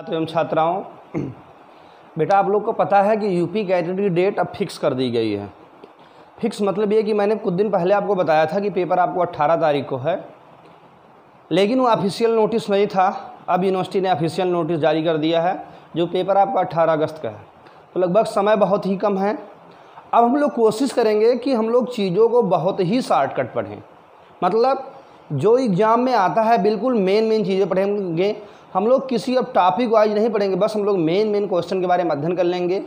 छात्र एवं छात्राओं, बेटा आप लोग को पता है कि यूपी कैटेगरी डेट अब फिक्स कर दी गई है। फिक्स मतलब ये कि मैंने कुछ दिन पहले आपको बताया था कि पेपर आपको 18 तारीख को है, लेकिन वो ऑफिशियल नोटिस नहीं था। अब यूनिवर्सिटी ने ऑफिशियल नोटिस जारी कर दिया है जो पेपर आपका 18 अगस्त का है। तो लगभग समय बहुत ही कम है। अब हम लोग कोशिश करेंगे कि हम लोग चीज़ों को बहुत ही शॉर्टकट पढ़ें, मतलब जो एग्ज़ाम में आता है बिल्कुल मेन चीज़ें पढ़ेंगे। हम लोग किसी अब टॉपिक वाइज नहीं पढ़ेंगे, बस हम लोग मेन क्वेश्चन के बारे में अध्ययन कर लेंगे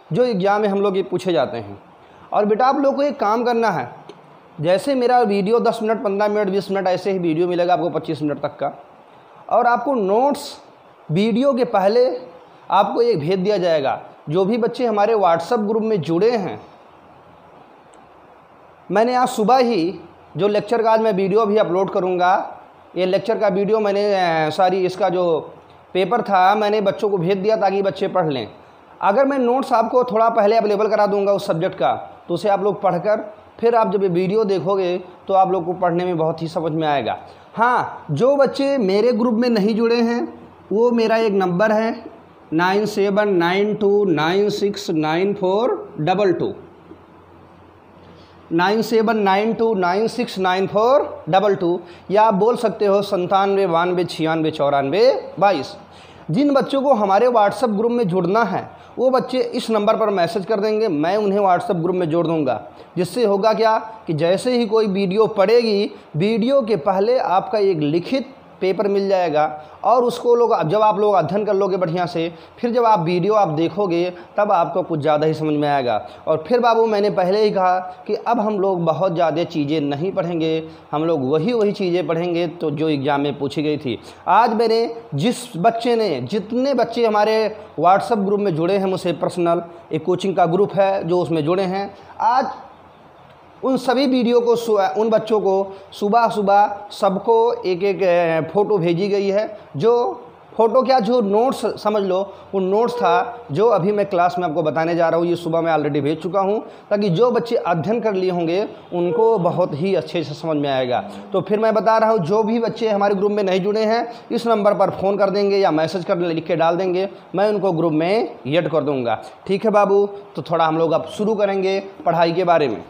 जो एग्ज़ाम में हम लोग ये पूछे जाते हैं। और बेटा आप लोग को एक काम करना है, जैसे मेरा वीडियो 10 मिनट 15 मिनट 20 मिनट ऐसे ही वीडियो मिलेगा आपको 25 मिनट तक का, और आपको नोट्स वीडियो के पहले आपको एक भेज दिया जाएगा। जो भी बच्चे हमारे व्हाट्सएप ग्रुप में जुड़े हैं, मैंने आज सुबह ही जो लेक्चर का आज मैं वीडियो भी अपलोड करूंगा, ये लेक्चर का वीडियो मैंने इसका जो पेपर था मैंने बच्चों को भेज दिया ताकि बच्चे पढ़ लें। अगर मैं नोट्स आपको थोड़ा पहले अवेलेबल करा दूंगा उस सब्जेक्ट का, तो उसे आप लोग पढ़कर फिर आप जब ये वीडियो देखोगे तो आप लोग को पढ़ने में बहुत ही समझ में आएगा। हाँ, जो बच्चे मेरे ग्रुप में नहीं जुड़े हैं वो मेरा एक नंबर है 9792969422 9792969422, या आप बोल सकते हो 9792969422। जिन बच्चों को हमारे व्हाट्सएप ग्रुप में जुड़ना है वो बच्चे इस नंबर पर मैसेज कर देंगे, मैं उन्हें व्हाट्सएप ग्रुप में जोड़ दूंगा। जिससे होगा क्या कि जैसे ही कोई वीडियो पड़ेगी, वीडियो के पहले आपका एक लिखित पेपर मिल जाएगा, और उसको लोग जब आप लोग अध्ययन कर लोगे बढ़िया से, फिर जब आप वीडियो आप देखोगे तब आपको कुछ ज़्यादा ही समझ में आएगा। और फिर बाबू मैंने पहले ही कहा कि अब हम लोग बहुत ज़्यादा चीज़ें नहीं पढ़ेंगे, हम लोग वही चीज़ें पढ़ेंगे तो जो एग्ज़ाम में पूछी गई थी। आज मैंने जितने बच्चे हमारे व्हाट्सएप ग्रुप में जुड़े हैं मुझसे पर्सनल, एक कोचिंग का ग्रुप है जो उसमें जुड़े हैं, आज उन सभी वीडियो को उन बच्चों को सुबह सबको एक फ़ोटो भेजी गई है। जो फ़ोटो क्या, जो नोट्स समझ लो, वो नोट्स था जो अभी मैं क्लास में आपको बताने जा रहा हूँ। ये सुबह मैं ऑलरेडी भेज चुका हूँ, ताकि जो बच्चे अध्ययन कर लिए होंगे उनको बहुत ही अच्छे से समझ में आएगा। तो फिर मैं बता रहा हूँ, जो भी बच्चे हमारे ग्रुप में नहीं जुड़े हैं इस नंबर पर फ़ोन कर देंगे या मैसेज कर लिख के डाल देंगे, मैं उनको ग्रुप में ऐड कर दूँगा। ठीक है बाबू, तो थोड़ा हम लोग अब शुरू करेंगे पढ़ाई के बारे में।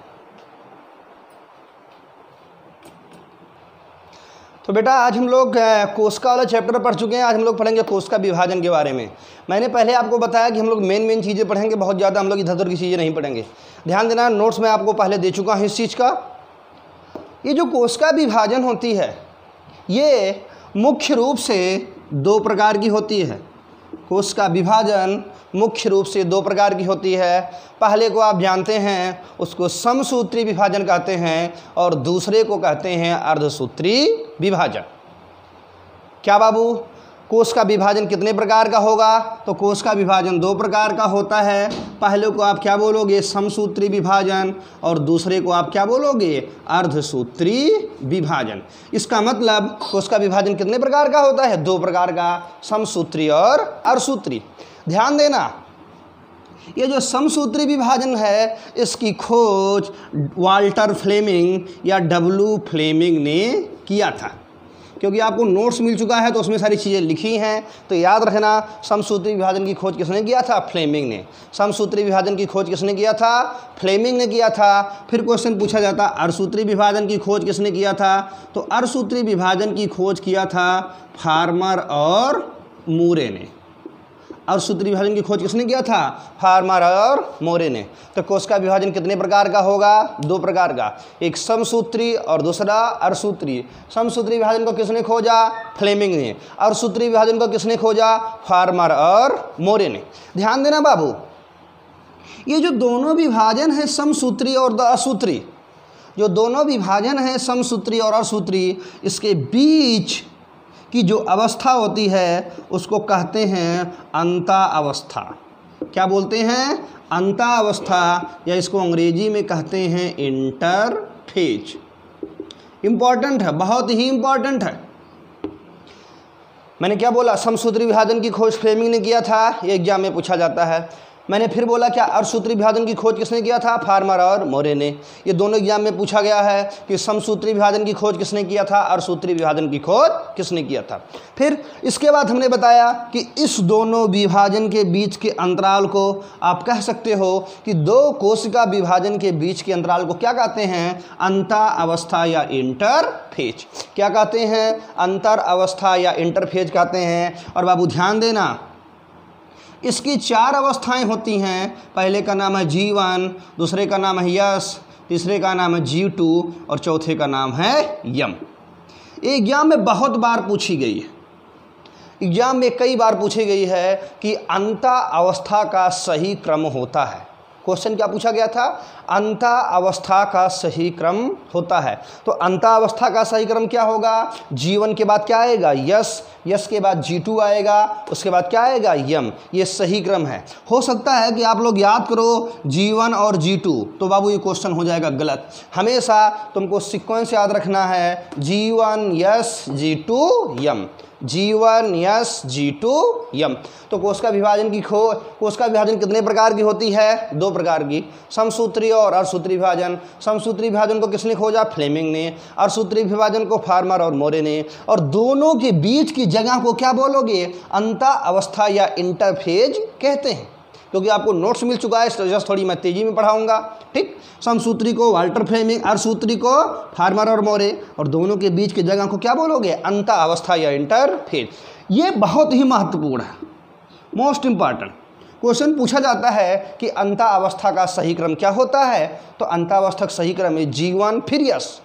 तो बेटा आज हम लोग कोशिका वाला चैप्टर पढ़ चुके हैं। आज हम लोग पढ़ेंगे कोशिका विभाजन के बारे में। मैंने पहले आपको बताया कि हम लोग मेन चीज़ें पढ़ेंगे, बहुत ज़्यादा हम लोग इधर उधर की चीज़ें नहीं पढ़ेंगे। ध्यान देना, नोट्स में आपको पहले दे चुका हूँ इस चीज़ का। ये जो कोशिका विभाजन होती है ये मुख्य रूप से 2 प्रकार की होती है। कोशिका विभाजन मुख्य रूप से 2 प्रकार की होती है। पहले को आप जानते हैं, उसको समसूत्री विभाजन कहते हैं, और दूसरे को कहते हैं अर्धसूत्री विभाजन। क्या बाबू, कोशिका विभाजन कितने प्रकार का होगा? तो कोशिका विभाजन 2 प्रकार का होता है। पहले को आप क्या बोलोगे, समसूत्री विभाजन, और दूसरे को आप क्या बोलोगे, अर्धसूत्री विभाजन। इसका मतलब कोशिका विभाजन कितने प्रकार का होता है? 2 प्रकार का, समसूत्री और अर्धसूत्री। ध्यान देना, ये जो समसूत्री विभाजन है इसकी खोज वाल्टर फ्लेमिंग या डब्ल्यू फ्लेमिंग ने किया था। क्योंकि आपको नोट्स मिल चुका है तो उसमें सारी चीज़ें लिखी हैं, तो याद रखना समसूत्री विभाजन की खोज किसने किया था? फ्लेमिंग ने। समसूत्री विभाजन की खोज किसने किया था? फ्लेमिंग ने किया था। फिर क्वेश्चन पूछा जाता अर्धसूत्री विभाजन की खोज किसने किया था? तो अर्धसूत्री विभाजन की खोज किया था फार्मर और मूरे ने। अर्धसूत्री विभाजन की खोज किसने किया था? फार्मर और मोरे ने। तो कोशिका विभाजन कितने प्रकार का होगा? 2 प्रकार का, एक समसूत्री और दूसरा अर्धसूत्री। समसूत्री विभाजन को किसने खोजा? फ्लेमिंग ने। अर्धसूत्री विभाजन को किसने खोजा? फार्मर और मोरे ने। ध्यान देना बाबू, ये जो दोनों विभाजन है समसूत्री और अर्धसूत्री, जो दोनों विभाजन है समसूत्री और अर्धसूत्री, इसके बीच की जो अवस्था होती है उसको कहते हैं अंता अवस्था। क्या बोलते हैं? अंता अवस्था, या इसको अंग्रेजी में कहते हैं इंटरफेज। इंपॉर्टेंट है, बहुत ही इंपॉर्टेंट है। मैंने क्या बोला? समसूत्री विभाजन की खोज फ्लेमिंग ने किया था, ये एग्जाम में पूछा जाता है। मैंने फिर बोला क्या अर्धसूत्री विभाजन की खोज किसने किया था? फार्मर और मोरे ने। ये दोनों एग्जाम में पूछा गया है कि समसूत्री विभाजन की खोज किसने किया था, अर्धसूत्री विभाजन की खोज किसने किया था। फिर इसके बाद हमने बताया कि इस दोनों विभाजन के बीच के अंतराल को आप कह सकते हो कि दो कोशिका विभाजन के बीच के अंतराल को क्या कहते हैं? अंतर अवस्था या इंटरफेज। क्या कहते हैं? अंतर अवस्था या इंटरफेज कहते हैं। और बाबू ध्यान देना, इसकी 4 अवस्थाएं होती हैं। पहले का नाम है G1, दूसरे का नाम है यस, तीसरे का नाम है G2 और चौथे का नाम है यम। ये एग्जाम में बहुत बार पूछी गई है, एग्जाम में कई बार पूछी गई है कि अंतर अवस्था का सही क्रम होता है। क्वेश्चन क्या पूछा गया था? अंतर अवस्था का सही क्रम होता है। तो अंतर अवस्था का सही क्रम क्या होगा? G1 के बाद क्या आएगा? यस, यस के बाद G2 आएगा, उसके बाद क्या आएगा? यम। ये सही क्रम है। हो सकता है कि आप लोग याद करो G1 और G2, तो बाबू ये क्वेश्चन हो जाएगा गलत। हमेशा तुमको सीक्वेंस याद रखना है, G1 यस, G2 यम, G1 यस, G2 यम। तो कोशिका विभाजन कोशिका विभाजन कितने प्रकार की होती है? 2 प्रकार की, समसूत्री और अर्धसूत्री विभाजन। समसूत्री विभाजन को किसने खोजा? फ्लेमिंग ने। अर्धसूत्री विभाजन को फार्मर और मोरे ने। और दोनों के बीच की जगह को क्या बोलोगे? अंतर अवस्था या इंटरफेज कहते हैं। क्योंकि आपको नोट्स मिल चुका है, जस्ट थोड़ी मैं तेजी में पढ़ाऊंगा। ठीक, समसूत्री को वाल्टर फ्लेमिंग, अर्धसूत्री को फार्मर और मोरे, और दोनों के बीच की जगह को क्या बोलोगे? अंतर अवस्था या इंटरफेज। ये बहुत ही महत्वपूर्ण है, मोस्ट इंपॉर्टेंट क्वेश्चन पूछा जाता है कि अंतर अवस्था का सही क्रम क्या होता है? तो अंतर अवस्था का सही क्रम है G1 फिर यस।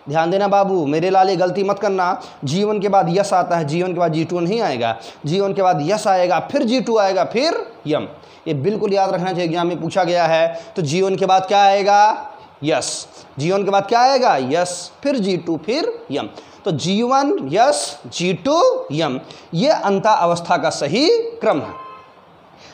ध्यान देना बाबू, मेरे लाल ये गलती मत करना। G1 के बाद यस आता है, G1 के बाद G2 नहीं आएगा। G1 के बाद यस आएगा, फिर G2 आएगा, फिर यम। ये बिल्कुल याद रखना चाहिए, एग्जाम में पूछा गया है। तो G1 के बाद क्या आएगा? यस। G1 के बाद क्या आएगा? यस, फिर G2, फिर यम। तो G1 यस, G2 यम, ये अंतर अवस्था का सही क्रम है।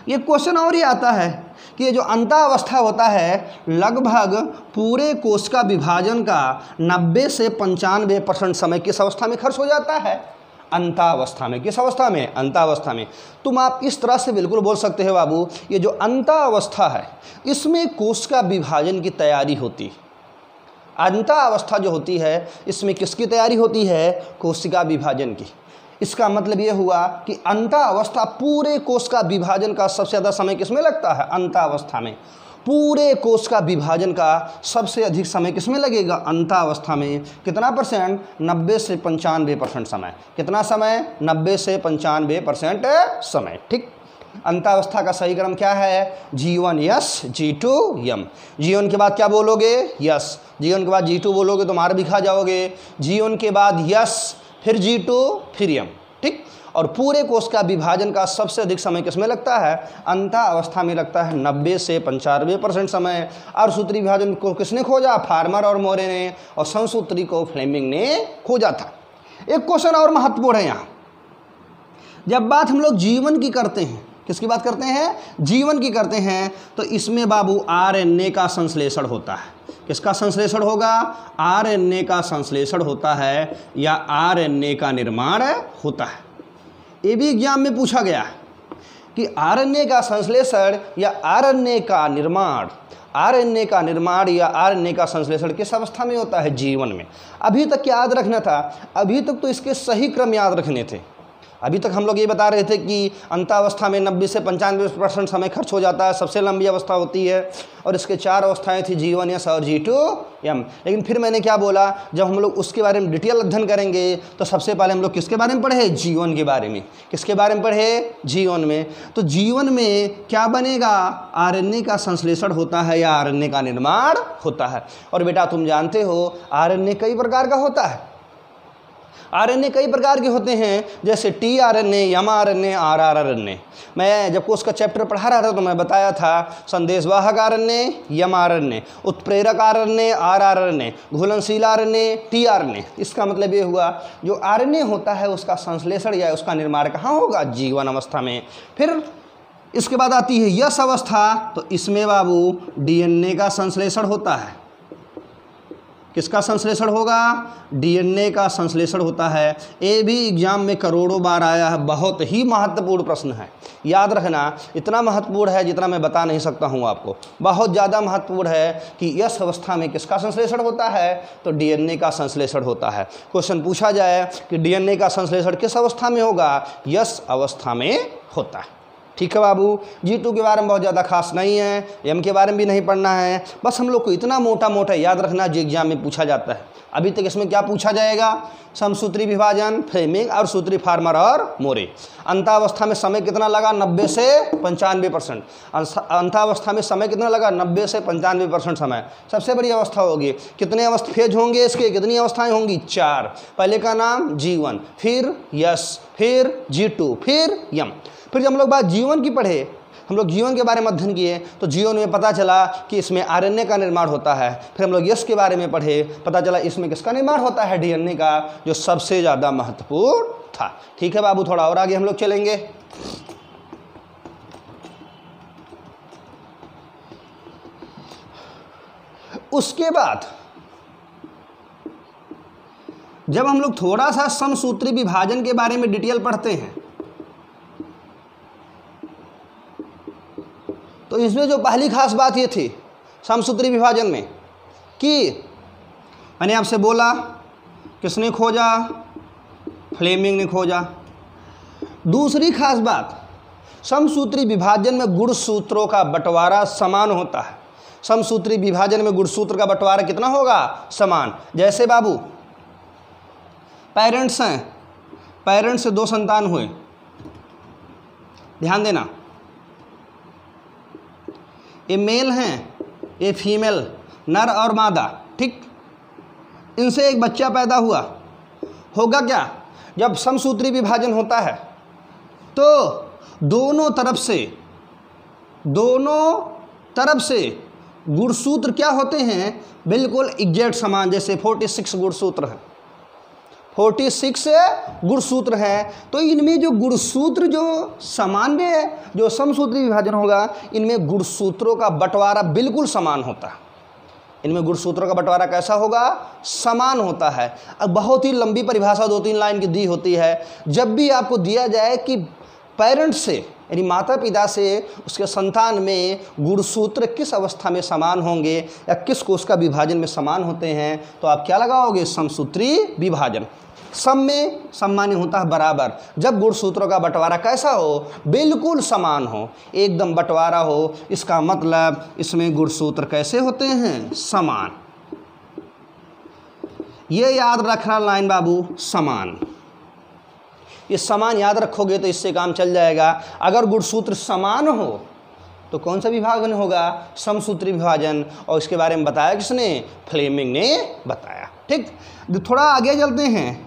ये क्वेश्चन और ही आता है कि ये जो अंतर अवस्था होता है, लगभग पूरे कोशिका विभाजन का 90 से 95% समय किस अवस्था में खर्च हो जाता है? अंतर अवस्था में। किस अवस्था में? अंतर अवस्था में। तुम आप इस तरह से बिल्कुल बोल सकते हो बाबू, ये जो अंतर अवस्था है इसमें कोशिका विभाजन की तैयारी होती है। अंतर अवस्था जो होती है इसमें किसकी तैयारी होती है? कोशिका विभाजन की। इसका मतलब ये हुआ कि अंतर अवस्था पूरे कोशिका विभाजन का सबसे ज़्यादा समय किसमें लगता है? अंतर अवस्था में। पूरे कोशिका विभाजन का सबसे अधिक समय किसमें लगेगा? अंतर अवस्था में। कितना परसेंट? 90 से 95% समय। कितना समय? 90 से 95% समय। ठीक, अंतर अवस्था का सही क्रम क्या है? G1 यस, G2 यम। G1 के बाद क्या बोलोगे? यस। G1 के बाद G2 बोलोगे तो मार भी खा जाओगे। G1 के बाद यस, फिर G2, फिर यम। ठीक, और पूरे कोशिका विभाजन का सबसे अधिक समय किसमें लगता है? अंतर अवस्था में लगता है 90 से 95% समय। अर्धसूत्री विभाजन को किसने खोजा? फार्मर और मोरे ने। और समसूत्री को फ्लेमिंग ने खोजा था। एक क्वेश्चन और महत्वपूर्ण है यहाँ। जब बात हम लोग G1 की करते हैं, किसकी बात करते हैं? G1 की करते हैं, तो इसमें बाबू RNA का संश्लेषण होता है। किसका संश्लेषण होगा? RNA का संश्लेषण होता है या RNA का निर्माण होता है। ये भी एग्जाम में पूछा गया है कि RNA का संश्लेषण या RNA का निर्माण, RNA का निर्माण या RNA का संश्लेषण किस अवस्था में होता है? G1 में। अभी तक याद रखना था, अभी तक तो इसके सही क्रम याद रखने थे। अभी तक हम लोग ये बता रहे थे कि अंतर अवस्था में 90 से 95% समय खर्च हो जाता है, सबसे लंबी अवस्था होती है। और इसके 4 अवस्थाएं थी, G1 यस और G2 यम। लेकिन फिर मैंने क्या बोला, जब हम लोग उसके बारे में डिटेल अध्ययन करेंगे तो सबसे पहले हम लोग किसके बारे में पढ़े? G1 के बारे में। किसके बारे में पढ़े? G1 में। तो G1 में क्या बनेगा? RNA का संश्लेषण होता है या RNA का निर्माण होता है। और बेटा तुम जानते हो RNA कई प्रकार का होता है। RNA कई प्रकार के होते हैं, जैसे tRNA, mRNA, rRNA। मैं जब कोर्स का चैप्टर पढ़ा रहा था तो मैं बताया था संदेशवाहक RNA, mRNA, उत्प्रेरक RNA, rRNA, घुलनशील RNA, tRNA। इसका मतलब ये हुआ जो RNA होता है उसका संश्लेषण या उसका निर्माण कहाँ होगा? G1 अवस्था में। फिर इसके बाद आती है यस अवस्था, तो इसमें बाबू DNA का संश्लेषण होता है। किसका संश्लेषण होगा? डीएनए का संश्लेषण होता है। ये भी एग्जाम में करोड़ों बार आया है, बहुत ही महत्वपूर्ण प्रश्न है, याद रखना। इतना महत्वपूर्ण है जितना मैं बता नहीं सकता हूँ आपको, बहुत ज़्यादा महत्वपूर्ण है कि यस अवस्था में किसका संश्लेषण होता है? तो डीएनए का संश्लेषण होता है। क्वेश्चन पूछा जाए कि डीएनए का संश्लेषण किस अवस्था में होगा? यस अवस्था में होता है। ठीक है बाबू, G2 के बारे में बहुत ज़्यादा खास नहीं है, M के बारे में भी नहीं पढ़ना है, बस हम लोग को इतना मोटा मोटा याद रखना जो एग्जाम में पूछा जाता है। अभी तक इसमें क्या पूछा जाएगा? समसूत्री विभाजन, फ्लेमिंग और सूत्री, फार्मर और मोरे। अंतावस्था में समय कितना लगा? 90 से 95%। अंतावस्था में समय कितना लगा? 90 से 95% समय। सबसे बड़ी अवस्था होगी। कितने अवस्था फेज होंगे इसके? कितनी अवस्थाएं होंगी? 4। पहले का नाम G1, फिर यस, फिर G2, फिर यम। फिर जब हम लोग बात जीवन की पढ़े, हम लोग जीवन के बारे में अध्ययन किए तो जीवन में पता चला कि इसमें आरएनए का निर्माण होता है। फिर हम लोग यश के बारे में पढ़े, पता चला इसमें किसका निर्माण होता है? डीएनए का, जो सबसे ज़्यादा महत्वपूर्ण था। ठीक है बाबू, थोड़ा और आगे हम लोग चलेंगे। उसके बाद जब हम लोग थोड़ा सा समसूत्री विभाजन के बारे में डिटेल पढ़ते हैं तो इसमें जो पहली खास बात ये थी समसूत्री विभाजन में कि मैंने आपसे बोला किसने खोजा? फ्लेमिंग ने खोजा। दूसरी खास बात, समसूत्री विभाजन में गुणसूत्रों का बंटवारा समान होता है। समसूत्री विभाजन में गुणसूत्र का बंटवारा कितना होगा? समान। जैसे बाबू पेरेंट्स हैं, पेरेंट्स से 2 संतान हुए, ध्यान देना, ये मेल हैं, ये फीमेल, नर और मादा, ठीक। इनसे एक बच्चा पैदा हुआ, होगा क्या? जब समसूत्री विभाजन होता है तो दोनों तरफ से गुणसूत्र क्या होते हैं? बिल्कुल एग्जैक्ट समान। जैसे 46 गुणसूत्र हैं, 46 गुणसूत्र हैं, तो इनमें जो गुणसूत्र जो सामान्य जो समसूत्री विभाजन होगा, इनमें गुणसूत्रों का बंटवारा बिल्कुल समान होता है। इनमें गुणसूत्रों का बंटवारा कैसा होगा? समान होता है। अब बहुत ही लंबी परिभाषा 2-3 लाइन की दी होती है। जब भी आपको दिया जाए कि पेरेंट्स से यानी माता पिता से उसके संतान में गुणसूत्र किस अवस्था में समान होंगे या किस कोश का विभाजन में समान होते हैं, तो आप क्या लगाओगे? समसूत्री विभाजन। सम में सम्मान्य होता है बराबर। जब गुणसूत्रों का बंटवारा कैसा हो? बिल्कुल समान हो, एकदम बंटवारा हो, इसका मतलब इसमें गुणसूत्र कैसे होते हैं? समान। ये याद रखना लाइन बाबू, समान। ये समान याद रखोगे तो इससे काम चल जाएगा। अगर गुणसूत्र समान हो तो कौन सा विभाजन होगा? समसूत्री विभाजन। और इसके बारे में बताया किसने? फ्लेमिंग ने बताया, ठीक। थोड़ा आगे चलते हैं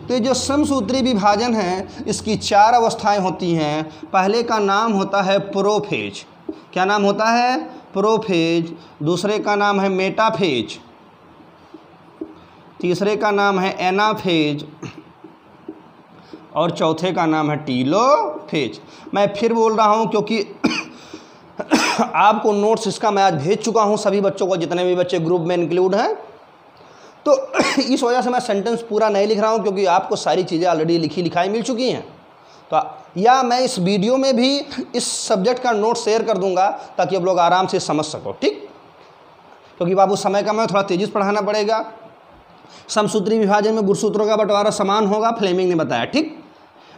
तो जो समसूत्री विभाजन है इसकी 4 अवस्थाएं होती हैं। पहले का नाम होता है प्रोफेज। क्या नाम होता है? प्रोफेज। दूसरे का नाम है मेटाफेज। तीसरे का नाम है एनाफेज और चौथे का नाम है टीलोफेज। मैं फिर बोल रहा हूं क्योंकि आपको नोट्स इसका मैं आज भेज चुका हूं सभी बच्चों को, जितने भी बच्चे ग्रुप में इंक्लूड हैं। तो इस वजह से मैं सेंटेंस पूरा नहीं लिख रहा हूं क्योंकि आपको सारी चीज़ें ऑलरेडी लिखाई मिल चुकी हैं। तो या मैं इस वीडियो में भी इस सब्जेक्ट का नोट शेयर कर दूंगा ताकि आप लोग आराम से समझ सको, ठीक। क्योंकि बाबू समय का मैं थोड़ा तेजी से पढ़ाना पड़ेगा। समसूत्री विभाजन में गुणसूत्रों का बंटवारा समान होगा, फ्लेमिंग ने बताया, ठीक।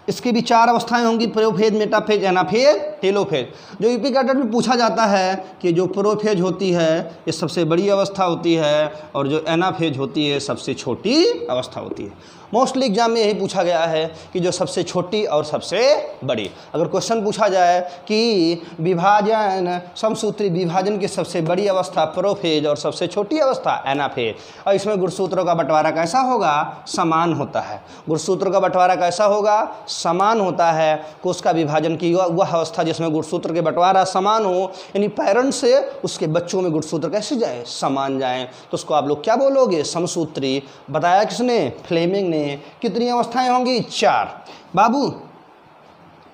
इसकी भी 4 अवस्थाएं होंगी, प्रोफेज, मेटाफेज, एनाफेज, टेलोफेज। जो यूपी कैडेट में पूछा जाता है कि जो प्रोफेज होती है ये सबसे बड़ी अवस्था होती है और जो एनाफेज होती है सबसे छोटी अवस्था होती है। मोस्टली एग्जाम में यही पूछा गया है कि जो सबसे छोटी और सबसे बड़ी। अगर क्वेश्चन पूछा जाए कि विभाजन समसूत्री विभाजन की सबसे बड़ी अवस्था प्रोफेज और सबसे छोटी अवस्था एनाफेज, और इसमें गुणसूत्रों का बंटवारा कैसा होगा? समान होता है। गुणसूत्रों का बंटवारा कैसा होगा? समान होता है। कोश का विभाजन की वह अवस्था जिसमें गुणसूत्र के बंटवारा समान हो, यानी पेरेंट्स से उसके बच्चों में गुणसूत्र कैसे जाए? समान जाए, तो उसको आप लोग क्या बोलोगे? समसूत्री। बताया किसने? फ्लेमिंग ने। कितनी अवस्थाएं होंगी? 4। बाबू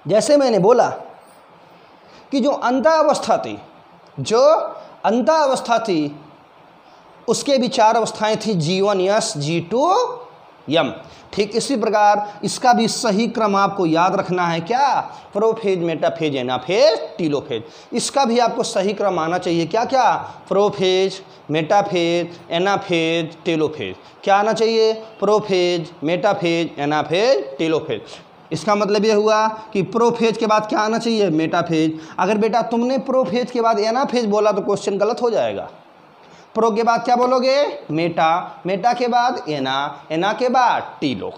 जैसे मैंने बोला कि जो अंतःअवस्था थी उसके भी 4 अवस्थाएं थी, G1 S, G2 M। ठीक इसी प्रकार इसका भी सही क्रम आपको याद रखना है, क्या? Prophase, metaphase, anaphase, telophase. इसका भी आपको सही क्रम आना चाहिए, क्या क्या? Prophase, metaphase, anaphase, telophase. क्या आना चाहिए? Prophase, metaphase, anaphase, telophase. इसका मतलब ये हुआ कि प्रोफेज के बाद क्या आना चाहिए? मेटाफेज। अगर बेटा तुमने प्रोफेज के बाद एनाफेज बोला तो क्वेश्चन गलत हो जाएगा। प्रो के बाद क्या बोलोगे? मेटा, मेटा के बाद एना, एना के बाद टीलो।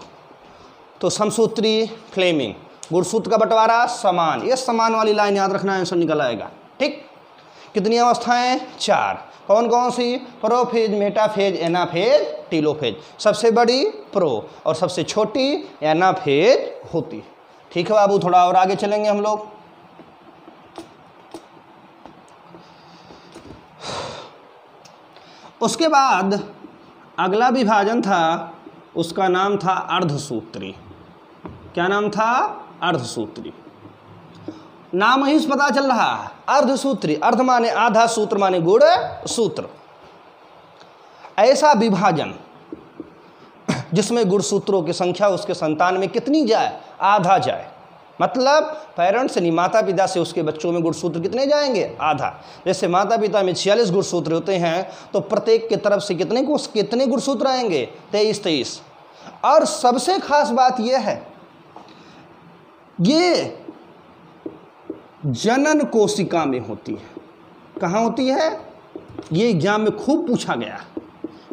तो समसूत्री, फ्लेमिंग, गुणसूत्र का बंटवारा समान, ये समान वाली लाइन याद रखना, आंसर निकल आएगा। ठीक, कितनी अवस्थाएं? 4। कौन कौन सी? Prophase, metaphase, anaphase, telophase. सबसे बड़ी प्रो और सबसे छोटी एनाफेज होती। ठीक है बाबू, थोड़ा और आगे चलेंगे हम लोग। उसके बाद अगला विभाजन था, उसका नाम था अर्धसूत्री। क्या नाम था? अर्धसूत्री। नाम ही पता चल रहा है, अर्धसूत्री। अर्ध माने आधा, सूत्र माने गुण सूत्र। ऐसा विभाजन जिसमें गुणसूत्रों की संख्या उसके संतान में कितनी जाए? आधा जाए। मतलब पेरेंट्स यानी माता पिता से उसके बच्चों में गुणसूत्र कितने जाएंगे? आधा। जैसे माता पिता में 46 गुणसूत्र होते हैं तो प्रत्येक की तरफ से कितने गुणसूत्र आएंगे? 23। और सबसे खास बात यह है, ये जनन कोशिका में होती है। कहाँ होती है? ये एग्जाम में खूब पूछा गया।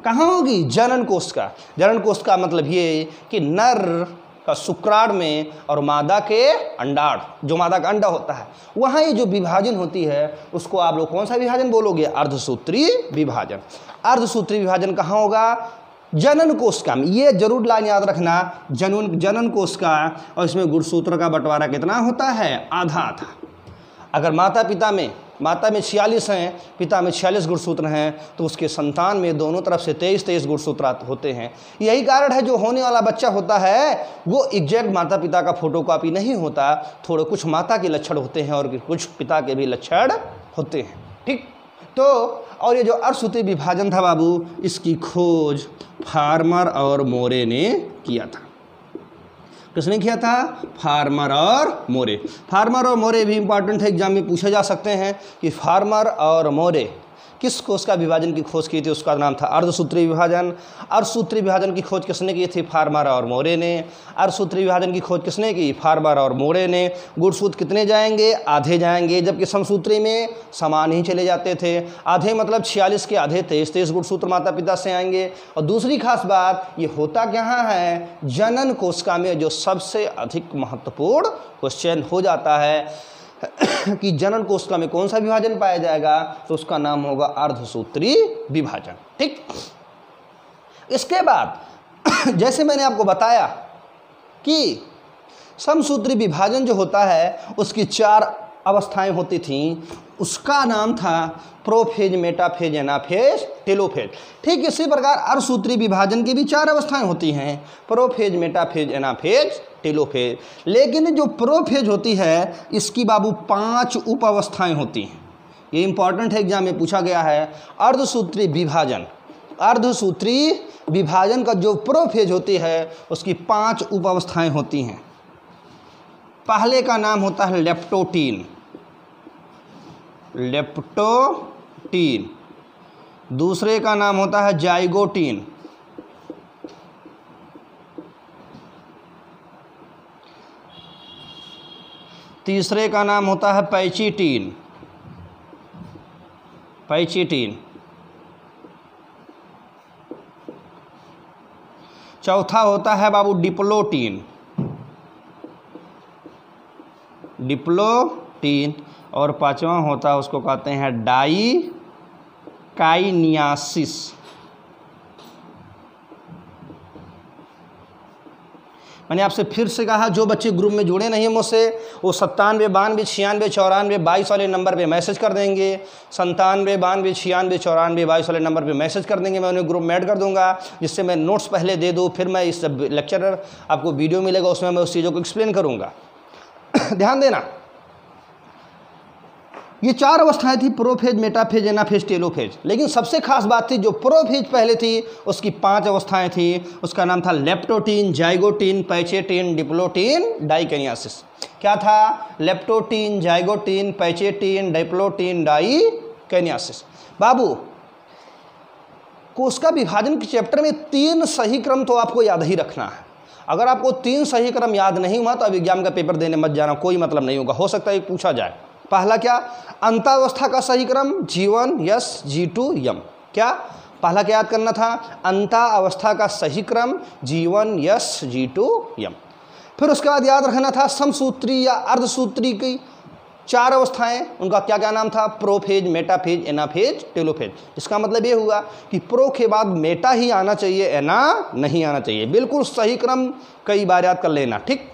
कहाँ होगी? जनन कोशिका। जनन कोशिका मतलब ये कि नर का शुक्राणु में और मादा के अंडाणु, जो मादा का अंडा होता है, वहाँ ये जो विभाजन होती है उसको आप लोग कौन सा विभाजन बोलोगे? अर्धसूत्री विभाजन। अर्धसूत्री विभाजन कहाँ होगा? जनन कोशिका में। ये जरूर लाइन याद रखना, जनन कोशिका, और इसमें गुणसूत्र का बंटवारा कितना होता है? आधा आधा। अगर माता में 46 हैं, पिता में 46 गुणसूत्र हैं, तो उसके संतान में दोनों तरफ से 23 गुणसूत्र होते हैं। यही कारण है जो होने वाला बच्चा होता है वो एग्जैक्ट माता पिता का फोटोकॉपी नहीं होता, थोड़े कुछ माता के लक्षण होते हैं और कुछ पिता के भी लक्षण होते हैं। ठीक, तो और ये जो अर्धसूत्री विभाजन था बाबू, इसकी खोज फार्मर और मोरे ने किया था। किसने किया था? फार्मर और मोरे। फार्मर और मोरे भी इंपॉर्टेंट है, एग्जाम में पूछे जा सकते हैं कि फार्मर और मोरे किस कोशिका विभाजन की खोज की थी? उसका नाम था अर्धसूत्री विभाजन। अर्धसूत्री विभाजन की खोज किसने की थी? फार्मर और मोरे ने। अर्धसूत्री विभाजन की खोज किसने की? फार्मर और मोरे ने। गुणसूत्र कितने जाएंगे? आधे जाएंगे, जबकि समसूत्री में समान ही चले जाते थे। आधे मतलब 46 के आधे 23 गुणसूत्र माता पिता से आएंगे। और दूसरी खास बात, ये होता कहाँ है? जनन कोशिका में, जो सबसे अधिक महत्वपूर्ण क्वेश्चन हो जाता है कि जनन कोशिका में कौन सा विभाजन पाया जाएगा, तो उसका नाम होगा अर्धसूत्री विभाजन। ठीक, इसके बाद जैसे मैंने आपको बताया कि समसूत्री विभाजन जो होता है उसकी 4 अवस्थाएं होती थीं, उसका नाम था प्रोफेज, मेटाफेज, एनाफेज, टेलोफेज। ठीक इसी प्रकार अर्धसूत्री विभाजन की भी 4 अवस्थाएं होती हैं, प्रोफेज, मेटाफेज, एनाफेज, टेलोफेज। लेकिन जो प्रोफेज होती है इसकी बाबू 5 उप अवस्थाएं होती हैं। ये इंपॉर्टेंट है, एग्जाम में पूछा गया है। अर्धसूत्री विभाजन, अर्धसूत्री विभाजन का जो प्रोफेज होती है उसकी 5 उप अवस्थाएं होती हैं। पहले का नाम होता है लेप्टोटीन, लेप्टोटीन। दूसरे का नाम होता है जाइगोटीन। तीसरे का नाम होता है पैचिटीन, पैचिटीन। चौथा होता है बाबू डिप्लोटीन, डिप्लोटीन। और 5वां होता है, उसको कहते हैं डाइकाइनियासिस। मैंने आपसे फिर से कहा, जो बच्चे ग्रुप में जुड़े नहीं हैं मुझसे, वो 97 92 96 94 22 वाले नंबर पे मैसेज कर देंगे। 97 92 96 94 22 वाले नंबर पे मैसेज कर देंगे, मैं उन्हें ग्रुप में ऐड कर दूंगा, जिससे मैं नोट्स पहले दे दूँ, फिर मैं इस लेक्चर आपको वीडियो मिलेगा उसमें मैं उस चीज़ों को एक्सप्लेन करूँगा। ध्यान देना, ये 4 अवस्थाएं थी, प्रोफेज, मेटाफेज, एनाफेज, टेलोफेज। लेकिन सबसे खास बात थी जो प्रोफेज पहले थी उसकी 5 अवस्थाएं थी। उसका नाम था leptotene, zygotene, pachytene, diplotene, diakinesis. क्या था? Leptotene, zygotene, pachytene, diplotene, diakinesis. बाबू कोशिका विभाजन के चैप्टर में 3 सही क्रम तो आपको याद ही रखना है। अगर आपको 3 सही क्रम याद नहीं हुआ तो अब एग्जाम का पेपर देने मत जाना, कोई मतलब नहीं होगा। हो सकता है पूछा जाए। पहला क्या? अंतावस्था का सही क्रम G1 S G2 M। क्या पहला क्या याद करना था? अंतावस्था का सही क्रम G1 S G2 M। फिर उसके बाद याद रखना था समसूत्री या अर्धसूत्री की 4 अवस्थाएं, उनका क्या क्या नाम था? Prophase, metaphase, anaphase, telophase. इसका मतलब ये हुआ कि प्रो के बाद मेटा ही आना चाहिए, एना नहीं आना चाहिए। बिल्कुल सही क्रम कई बार याद कर लेना, ठीक।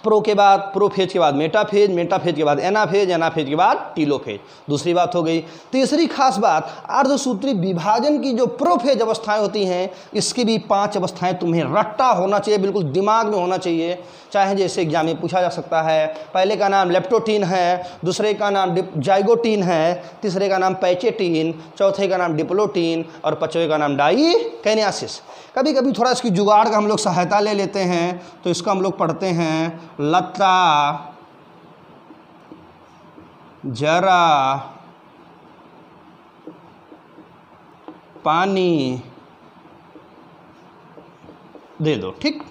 प्रो के बाद प्रोफेज के बाद मेटाफेज, मेटाफेज के बाद एनाफेज, एनाफेज के बाद टीलोफेज। दूसरी बात हो गई। तीसरी खास बात, अर्धसूत्री विभाजन की जो प्रोफेज अवस्थाएं होती हैं इसकी भी 5 अवस्थाएं तुम्हें रट्टा होना चाहिए, बिल्कुल दिमाग में होना चाहिए। चाहे जैसे एग्जाम में पूछा जा सकता है, पहले का नाम लेप्टोटीन है, दूसरे का नाम जाइगोटीन है, तीसरे का नाम पैचेटीन, चौथे का नाम डिप्लोटीन और पांचवें का नाम डाइकेनियासिस। कभी कभी थोड़ा इसकी जुगाड़ का हम लोग सहायता ले लेते हैं, तो इसका हम लोग पढ़ते हैं लता जरा पानी दे दो, ठीक।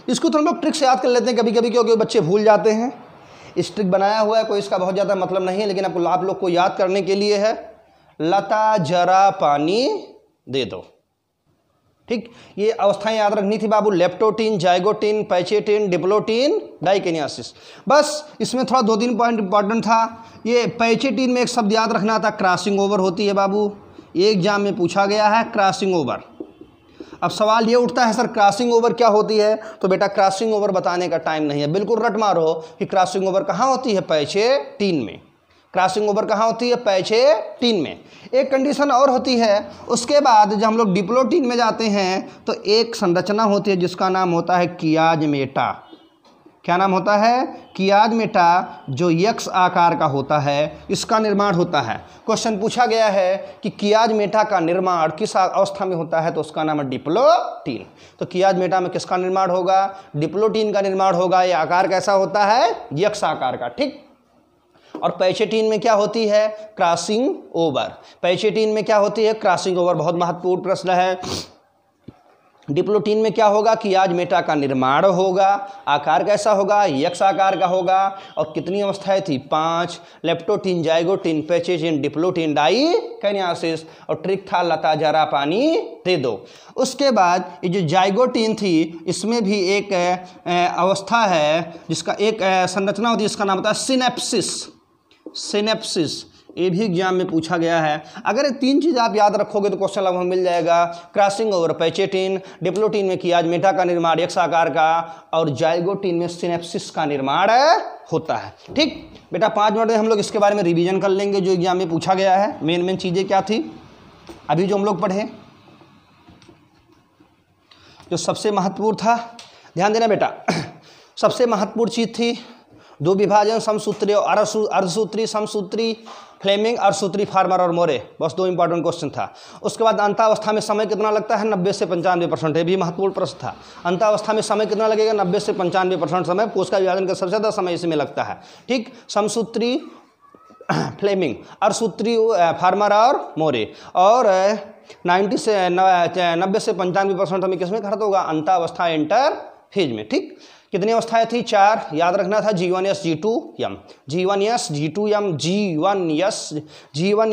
इसको तो हम लोग ट्रिक से याद कर लेते हैं कभी कभी, क्योंकि बच्चे भूल जाते हैं। इस ट्रिक बनाया हुआ है, कोई इसका बहुत ज़्यादा मतलब नहीं है, लेकिन आप लोग को याद करने के लिए है। लता जरा पानी दे दो, ठीक। ये अवस्थाएं याद रखनी थी बाबू, लेप्टोटीन, जाइगोटीन, पैचेटीन, डिप्लोटीन, डाइकेनियासिस। बस इसमें थोड़ा 2-3 पॉइंट इंपॉर्टेंट था। ये पैचेटीन में एक शब्द याद रखना था, क्रॉसिंग ओवर होती है बाबू। ये एग्जाम में पूछा गया है, क्रॉसिंग ओवर। अब सवाल ये उठता है सर क्रॉसिंग ओवर क्या होती है? तो बेटा क्रॉसिंग ओवर बताने का टाइम नहीं है, बिल्कुल रट मारो कि क्रॉसिंग ओवर कहाँ होती है? पैचेटीन में। क्रॉसिंग ओवर कहाँ होती है? पैचेटीन में। एक कंडीशन और होती है, उसके बाद जब हम लोग डिप्लोटीन में जाते हैं तो एक संरचना होती है जिसका नाम होता है कियाजमेटा। क्या नाम होता है? कियाजमेटा, जो यक्ष आकार का होता है, इसका निर्माण होता है। क्वेश्चन पूछा गया है कि कियाजमेटा का निर्माण किस अवस्था में होता है? तो उसका नाम है डिप्लोटीन। तो कियाजमेटा में किसका निर्माण होगा? डिप्लोटीन का निर्माण होगा। ये आकार कैसा होता है? यक्ष आकार का, ठीक। और पैचेटीन में क्या होती है? Crossing over. पैचेटीन में क्या होती है? Crossing over. बहुत महत्वपूर्ण प्रश्न है। डिप्लोटीन में क्या होगा? कियाजमेटा का निर्माण होगा। आकार कैसा होगा? यक्ष आकार का होगा। और कितनी अवस्थाएं थी? 5। Leptotene, zygotene, pachytene, diplotene, diakinesis. और ट्रिक था लता जरा पानी दे दो। उसके बाद ये जो जाइगोटीन थी इसमें भी एक अवस्था है जिसका एक संरचना होती है, इसका नाम होता है सिनेप्सिस। सिनेप्सिस ये भी एग्जाम में पूछा गया है। अगर ये 3 चीज़ आप याद रखोगे तो क्वेश्चन लगभग मिल जाएगा। क्रॉसिंग ओवर पैचेटीन, डिप्लोटीन में कियाजमेटा का निर्माण यक्ष आकार का, और जाइगोटीन में सिनेप्सिस का निर्माण होता है, ठीक। बेटा 5 मिनट में हम लोग इसके बारे में रिवीजन कर लेंगे जो एग्जाम में पूछा गया है। मेन चीज़ें क्या थी अभी जो हम लोग पढ़े, जो सबसे महत्वपूर्ण था, ध्यान देना बेटा। सबसे महत्वपूर्ण चीज़ थी 2 विभाजन, समसूत्री और अर्धसूत्री। समसूत्री फ्लेमिंग, अर्धसूत्री फार्मर और मोरे। बस 2 इंपॉर्टेंट क्वेश्चन था। उसके बाद अंतावस्था में समय कितना लगता है? 90 से 95%। ये भी महत्वपूर्ण प्रश्न था। अंतावस्था में समय कितना लगेगा? 90 से 95% समय कोशिका विभाजन का सबसे ज़्यादा समय इसमें लगता है, ठीक। समसूत्री फ्लेमिंग, अर्धसूत्री फार्मर और मोरे। और 90 से 95% हमें किसमें खर्च होगा? अंतावस्था इंटरफेज में, ठीक। कितनी अवस्थाएं थी? 4। याद रखना था G1 S G2 M, G1 S G2 M, G1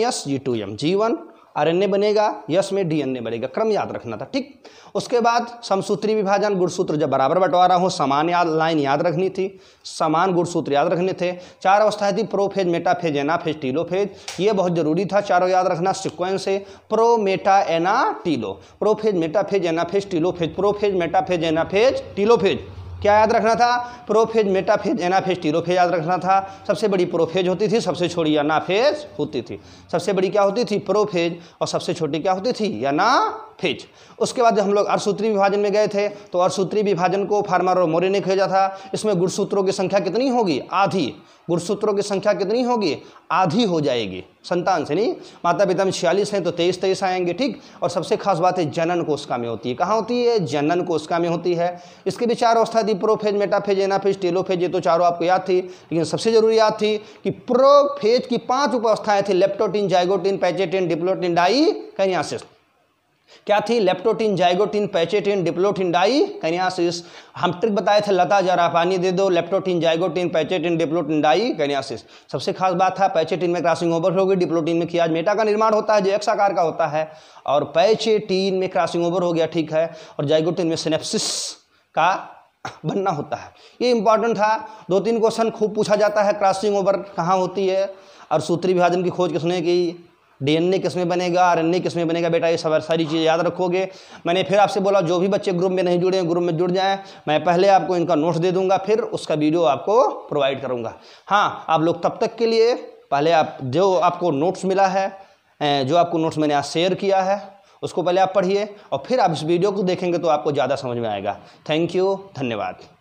S G2 M। G1 RNA बनेगा, यस में DNA बनेगा, क्रम याद रखना था, ठीक। उसके बाद समसूत्री विभाजन, गुणसूत्र जब बराबर बंटवारा हो, समान लाइन याद रखनी थी, समान गुणसूत्र याद रखने थे। 4 अवस्थाएं थी, प्रोफेज, मेटाफेज, एनाफेज, टीलोफेज। ये बहुत जरूरी था, चारों याद रखना सिक्वेंस से, pro, meta, ana, telo. Prophase, metaphase, anaphase, telophase. Prophase, metaphase, anaphase, telophase. क्या याद रखना था? प्रोफेज, मेटाफेज, एनाफेज, टीलोफेज याद रखना था। सबसे बड़ी प्रोफेज होती थी, सबसे छोटी एनाफेज होती थी। सबसे बड़ी क्या होती थी? प्रोफेज, और सबसे छोटी क्या होती थी? एनाफेज। फेज। उसके बाद जब हम लोग अर्धसूत्री विभाजन में गए थे तो अर्धसूत्री विभाजन को फार्मर और मोरे ने खोजा था। इसमें गुणसूत्रों की संख्या कितनी होगी? आधी। गुणसूत्रों की संख्या कितनी होगी? आधी हो जाएगी। संतान से नहीं, माता पिता में 46 हैं तो 23 आएंगे, ठीक। और सबसे खास बात है जनन कोशिका में होती है। कहाँ होती है? जनन कोशिका में होती है। इसके भी 4 अवस्था थी, प्रोफेज, मेटाफेज, एनाफेज, टेलोफेज। ये तो चारों आपको याद थी, लेकिन सबसे जरूरी याद थी कि प्रोफेज की 5 उपावस्थाएं थी, leptotene, zygotene, pachytene, diplotene, diakinesis. क्या थी? Leptotene, zygotene, pachytene, diplotene, diakinesis. हम ट्रिक बताए थे, लता जरा पानी दे दो, leptotene, zygotene, pachytene, diplotene, diakinesis. सबसे खास बात था पैचेटीन में क्रॉसिंग ओवर होगी, डिप्लोटीन में खियाज मेटा का निर्माण होता है जो एक्स आकार का होता है, और पैचेटीन में क्रॉसिंग ओवर हो गया, ठीक है, और जाइगोटीन में सिनेप्सिस का बनना होता है। ये इंपॉर्टेंट था। 2-3 क्वेश्चन खूब पूछा जाता है, क्रॉसिंग ओवर कहाँ होती है, और सूत्री विभाजन की खोज किसने की, डीएनए किसमें बनेगा, आरएनए किसमें बनेगा। बेटा ये सारी चीज़ें याद रखोगे। मैंने फिर आपसे बोला जो भी बच्चे ग्रुप में नहीं जुड़े हैं ग्रुप में जुड़ जाएं। मैं पहले आपको इनका नोट्स दे दूंगा, फिर उसका वीडियो आपको प्रोवाइड करूंगा। हाँ, आप लोग तब तक के लिए पहले आप जो आपको नोट्स मिला है, जो आपको नोट्स मैंने आज शेयर किया है, उसको पहले आप पढ़िए और फिर आप इस वीडियो को देखेंगे तो आपको ज़्यादा समझ में आएगा। थैंक यू, धन्यवाद।